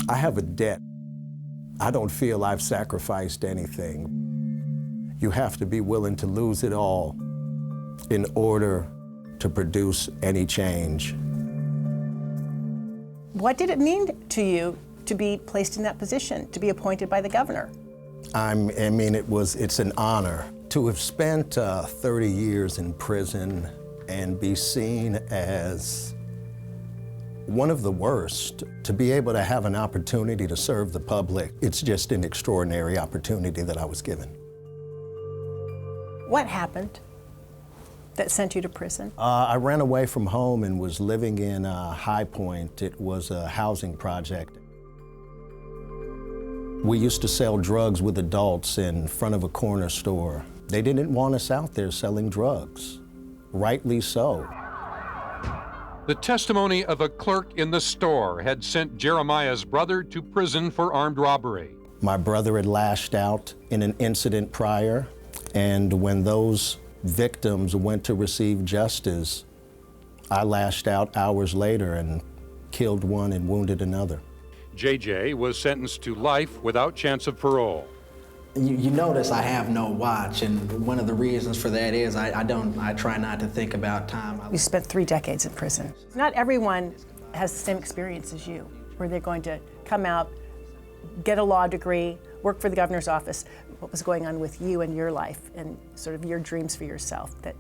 I have a debt. I don't feel I've sacrificed anything. You have to be willing to lose it all in order to produce any change. What did it mean to you to be placed in that position, to be appointed by the governor? It's an honor to have spent 30 years in prison and be seen as one of the worst. To be able to have an opportunity to serve the public, it's just an extraordinary opportunity that I was given. What happened that sent you to prison? I ran away from home and was living in High Point. It was a housing project. We used to sell drugs with adults in front of a corner store. They didn't want us out there selling drugs. Rightly so. The testimony of a clerk in the store had sent Jeremiah's brother to prison for armed robbery. My brother had lashed out in an incident prior, and when those victims went to receive justice, I lashed out hours later and killed one and wounded another. JJ was sentenced to life without chance of parole. You notice I have no watch, and one of the reasons for that is I try not to think about time. You spent 3 decades in prison. Not everyone has the same experience as you, where they're going to come out, get a law degree, work for the governor's office. What was going on with you and your life and sort of your dreams for yourself that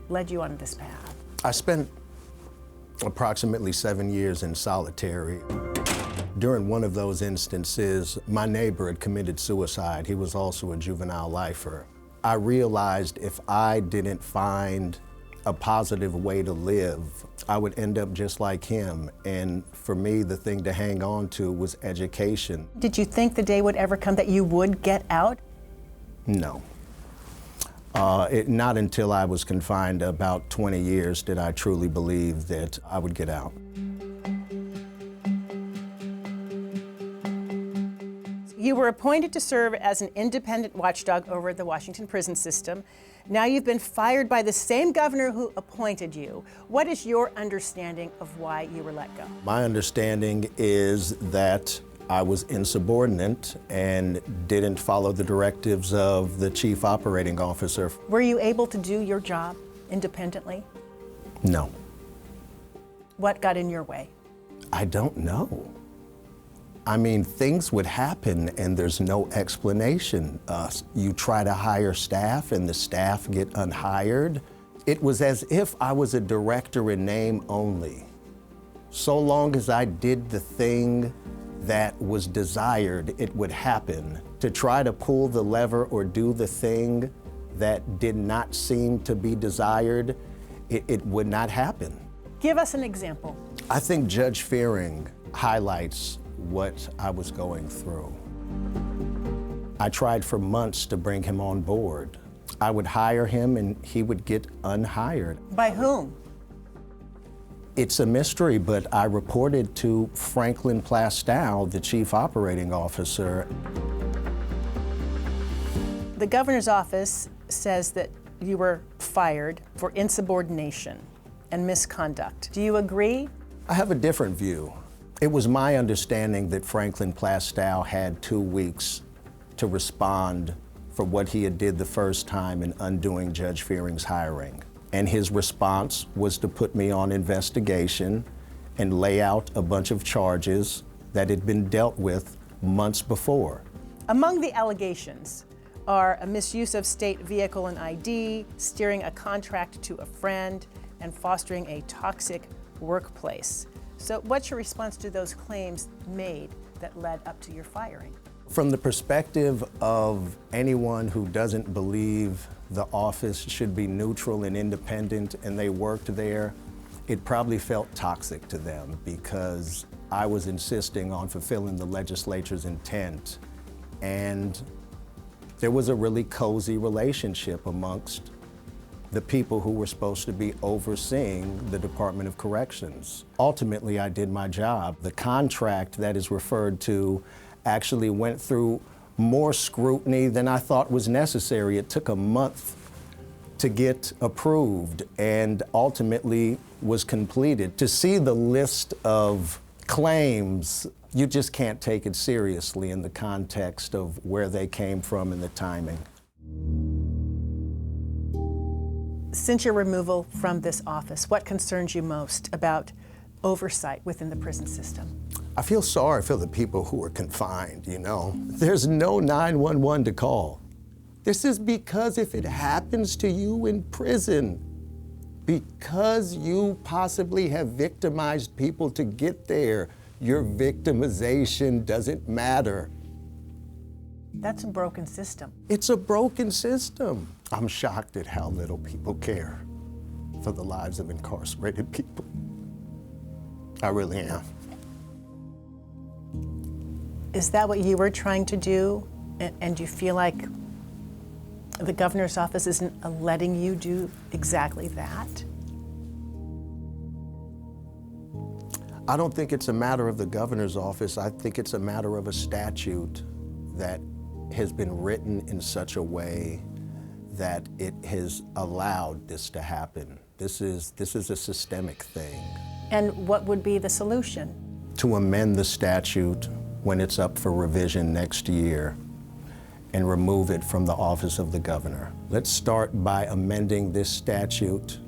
led you on this path? I spent approximately 7 years in solitary. During one of those instances, my neighbor had committed suicide. He was also a juvenile lifer. I realized if I didn't find a positive way to live, I would end up just like him. And for me, the thing to hang on to was education. Did you think the day would ever come that you would get out? No. Not until I was confined about 20 years did I truly believe that I would get out. You were appointed to serve as an independent watchdog over the Washington prison system. Now you've been fired by the same governor who appointed you. What is your understanding of why you were let go? My understanding is that I was insubordinate and didn't follow the directives of the chief operating officer. Were you able to do your job independently? No. What got in your way? I don't know. Things would happen and there's no explanation. You try to hire staff and the staff get unhired. It was as if I was a director in name only. So long as I did the thing that was desired, it would happen. To try to pull the lever or do the thing that did not seem to be desired, it would not happen. Give us an example. I think Judge Fearing highlights what I was going through. I tried for months to bring him on board. I would hire him and he would get unhired. By whom? It's a mystery, but I reported to Franklin Plastow, the chief operating officer. The governor's office says that you were fired for insubordination and misconduct. Do you agree? I have a different view. It was my understanding that Franklin Plastow had 2 weeks to respond for what he had did the first time in undoing Judge Fearing's hiring. And his response was to put me on investigation and lay out a bunch of charges that had been dealt with months before. Among the allegations are a misuse of state vehicle and ID, steering a contract to a friend, and fostering a toxic workplace. So what's your response to those claims made that led up to your firing? From the perspective of anyone who doesn't believe the office should be neutral and independent and they worked there, it probably felt toxic to them because I was insisting on fulfilling the legislature's intent. And there was a really cozy relationship amongst the people who were supposed to be overseeing the Department of Corrections. Ultimately, I did my job. The contract that is referred to actually went through more scrutiny than I thought was necessary. It took a month to get approved and ultimately was completed. To see the list of claims, you just can't take it seriously in the context of where they came from and the timing. Since your removal from this office, what concerns you most about oversight within the prison system? I feel sorry for the people who are confined, you know. There's no 911 to call. This is because if it happens to you in prison, because you possibly have victimized people to get there, your victimization doesn't matter. That's a broken system. It's a broken system. I'm shocked at how little people care for the lives of incarcerated people. I really am. Is that what you were trying to do? And do you feel like the governor's office isn't letting you do exactly that? I don't think it's a matter of the governor's office. I think it's a matter of a statute that has been written in such a way that it has allowed this to happen. This is a systemic thing. And what would be the solution? To amend the statute when it's up for revision next year and remove it from the office of the governor. Let's start by amending this statute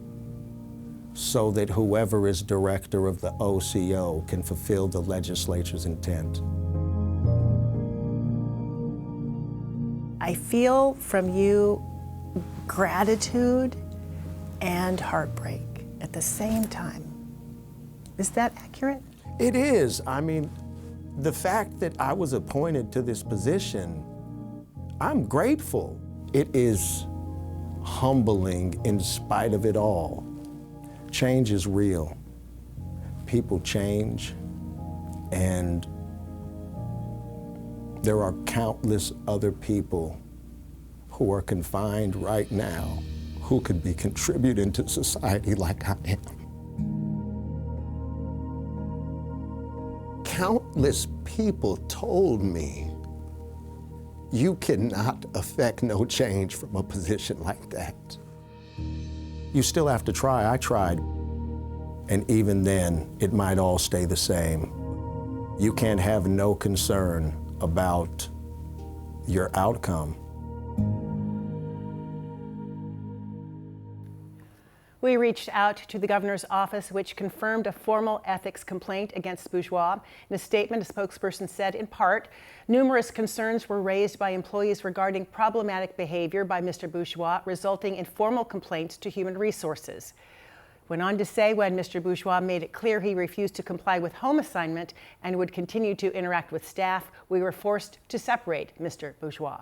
so that whoever is director of the OCO can fulfill the legislature's intent. I feel from you gratitude and heartbreak at the same time. Is that accurate? It is. I mean, the fact that I was appointed to this position, I'm grateful. It is humbling in spite of it all. Change is real. People change, and there are countless other people who are confined right now who could be contributing to society like I am. Countless people told me, you cannot affect no change from a position like that. You still have to try. I tried. And even then, it might all stay the same. You can't have no concern about your outcome. We reached out to the governor's office, which confirmed a formal ethics complaint against Bourgeois. In a statement, a spokesperson said, in part, numerous concerns were raised by employees regarding problematic behavior by Mr. Bourgeois, resulting in formal complaints to Human Resources. Went on to say when Mr. Bourgeois made it clear he refused to comply with home assignment and would continue to interact with staff, we were forced to separate Mr. Bourgeois.